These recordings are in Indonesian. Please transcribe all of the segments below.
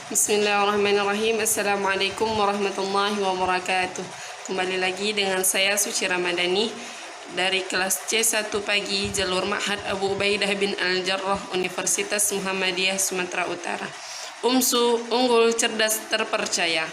Bismillahirrahmanirrahim. Assalamualaikum warahmatullahi wabarakatuh. Kembali lagi dengan saya Suci Ramadhani dari kelas C1 pagi jalur Ma'had Abu Ubaidah bin Al-Jarrah Universitas Muhammadiyah Sumatera Utara. UMSU, unggul, cerdas, terpercaya.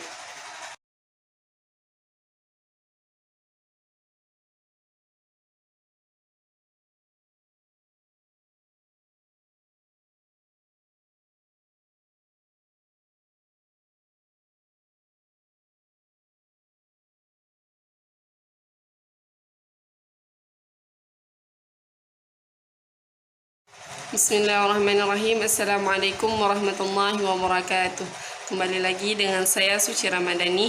Bismillahirrahmanirrahim. Assalamualaikum warahmatullahi wabarakatuh. Kembali lagi dengan saya Suci Ramadhani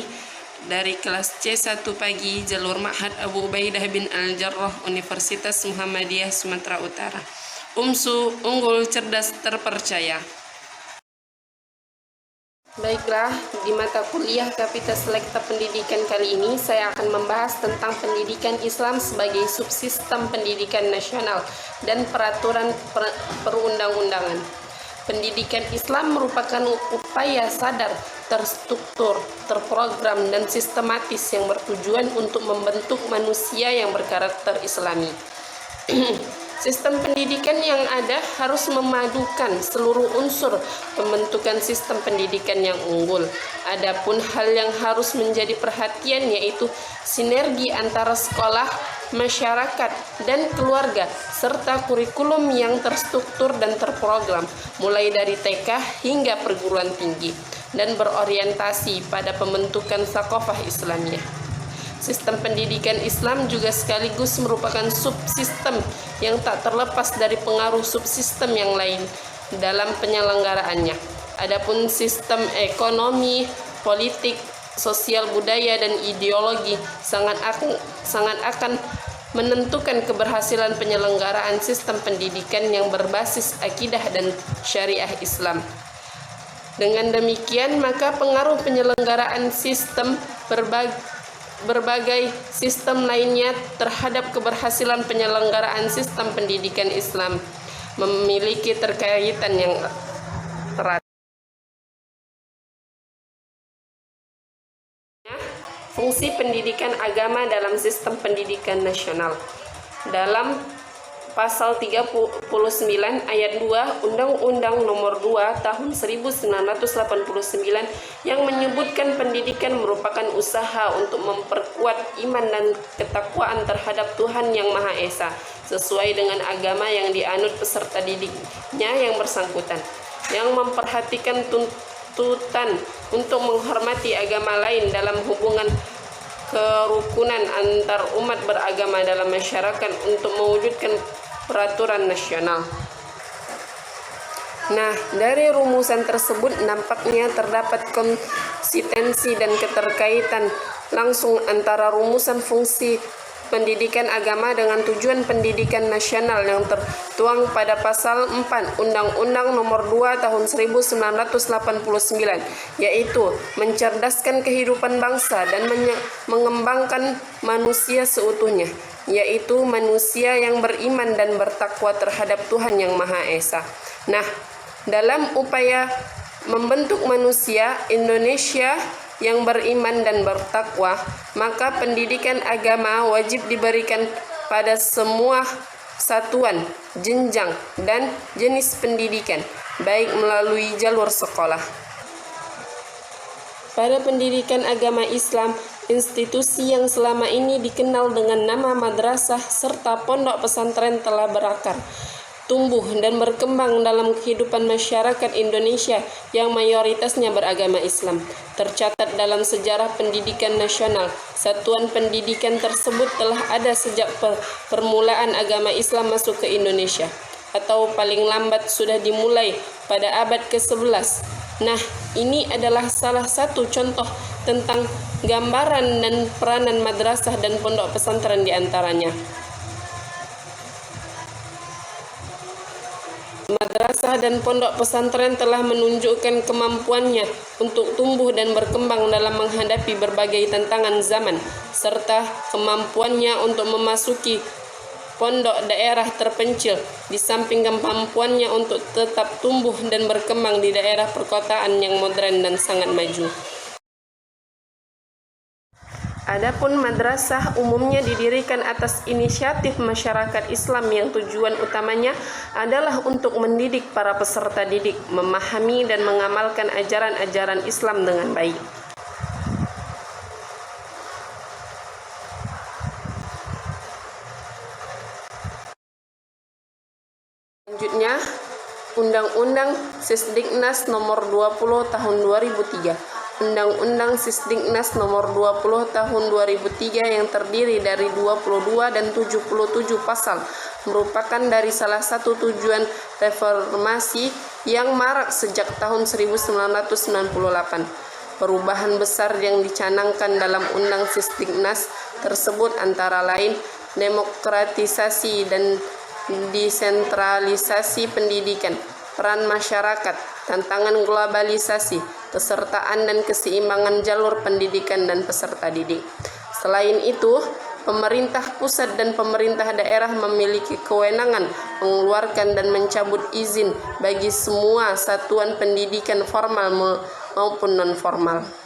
dari kelas C1 pagi jalur Ma'had Abu Ubaidah bin Al-Jarrah Universitas Muhammadiyah Sumatera Utara. UMSU, unggul, cerdas, terpercaya. Baiklah, di mata kuliah Kapita Selekta Pendidikan kali ini saya akan membahas tentang pendidikan Islam sebagai subsistem pendidikan nasional dan peraturan perundang-undangan. Pendidikan Islam merupakan upaya sadar, terstruktur, terprogram, dan sistematis yang bertujuan untuk membentuk manusia yang berkarakter Islami. Sistem pendidikan yang ada harus memadukan seluruh unsur pembentukan sistem pendidikan yang unggul. Adapun hal yang harus menjadi perhatian yaitu sinergi antara sekolah, masyarakat, dan keluarga, serta kurikulum yang terstruktur dan terprogram, mulai dari TK hingga perguruan tinggi, dan berorientasi pada pembentukan tsaqafah Islamiyah. Sistem pendidikan Islam juga sekaligus merupakan subsistem yang tak terlepas dari pengaruh subsistem yang lain dalam penyelenggaraannya. Adapun sistem ekonomi, politik, sosial, budaya, dan ideologi sangat akan menentukan keberhasilan penyelenggaraan sistem pendidikan yang berbasis akidah dan syariah Islam. Dengan demikian, maka pengaruh penyelenggaraan sistem berbagai sistem lainnya terhadap keberhasilan penyelenggaraan sistem pendidikan Islam memiliki terkaitan yang erat. Fungsi pendidikan agama dalam sistem pendidikan nasional. Dalam Pasal 39 ayat 2 Undang-Undang Nomor 2 Tahun 1989 yang menyebutkan pendidikan merupakan usaha untuk memperkuat iman dan ketakwaan terhadap Tuhan Yang Maha Esa sesuai dengan agama yang dianut peserta didiknya yang bersangkutan, yang memperhatikan tuntutan untuk menghormati agama lain dalam hubungan kerukunan antar umat beragama dalam masyarakat untuk mewujudkan peraturan nasional. Nah, dari rumusan tersebut nampaknya terdapat konsistensi dan keterkaitan langsung antara rumusan fungsi pendidikan agama dengan tujuan pendidikan nasional yang tertuang pada pasal 4 Undang-Undang Nomor 2 Tahun 1989, yaitu mencerdaskan kehidupan bangsa dan mengembangkan manusia seutuhnya, yaitu manusia yang beriman dan bertakwa terhadap Tuhan Yang Maha Esa. Nah, dalam upaya membentuk manusia Indonesia yang beriman dan bertakwa, maka pendidikan agama wajib diberikan pada semua satuan, jenjang, dan jenis pendidikan, baik melalui jalur sekolah. Pada pendidikan agama Islam, institusi yang selama ini dikenal dengan nama madrasah serta pondok pesantren telah berakar, tumbuh dan berkembang dalam kehidupan masyarakat Indonesia yang mayoritasnya beragama Islam. Tercatat dalam sejarah pendidikan nasional, satuan pendidikan tersebut telah ada sejak permulaan agama Islam masuk ke Indonesia, atau paling lambat sudah dimulai pada abad ke-11. Nah, ini adalah salah satu contoh tentang gambaran dan peranan madrasah dan pondok pesantren di antaranya. Madrasah dan pondok pesantren telah menunjukkan kemampuannya untuk tumbuh dan berkembang dalam menghadapi berbagai tantangan zaman, serta kemampuannya untuk memasuki pondok daerah terpencil, di samping kemampuannya untuk tetap tumbuh dan berkembang di daerah perkotaan yang modern dan sangat maju. Adapun madrasah umumnya didirikan atas inisiatif masyarakat Islam yang tujuan utamanya adalah untuk mendidik para peserta didik, memahami dan mengamalkan ajaran-ajaran Islam dengan baik. Selanjutnya, Undang-Undang Sisdiknas Nomor 20 Tahun 2003. Undang-Undang Sisdiknas Nomor 20 Tahun 2003 yang terdiri dari 22 dan 77 pasal merupakan dari salah satu tujuan reformasi yang marak sejak tahun 1998. Perubahan besar yang dicanangkan dalam Undang Sisdiknas tersebut antara lain demokratisasi dan desentralisasi pendidikan, peran masyarakat, tantangan globalisasi, kesertaan dan keseimbangan jalur pendidikan dan peserta didik. Selain itu, pemerintah pusat dan pemerintah daerah memiliki kewenangan mengeluarkan dan mencabut izin bagi semua satuan pendidikan formal maupun non-formal.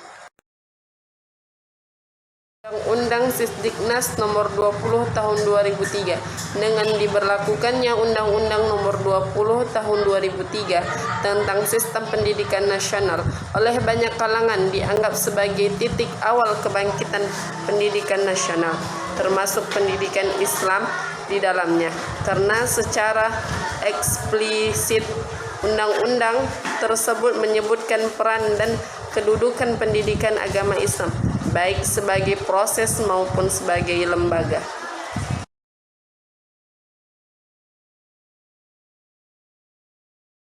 Undang-Undang Sisdiknas Nomor 20 Tahun 2003 dengan diberlakukannya Undang-Undang Nomor 20 Tahun 2003 tentang Sistem Pendidikan Nasional oleh banyak kalangan dianggap sebagai titik awal kebangkitan pendidikan nasional, termasuk pendidikan Islam di dalamnya, karena secara eksplisit undang-undang tersebut menyebutkan peran dan kedudukan pendidikan agama Islam baik sebagai proses maupun sebagai lembaga.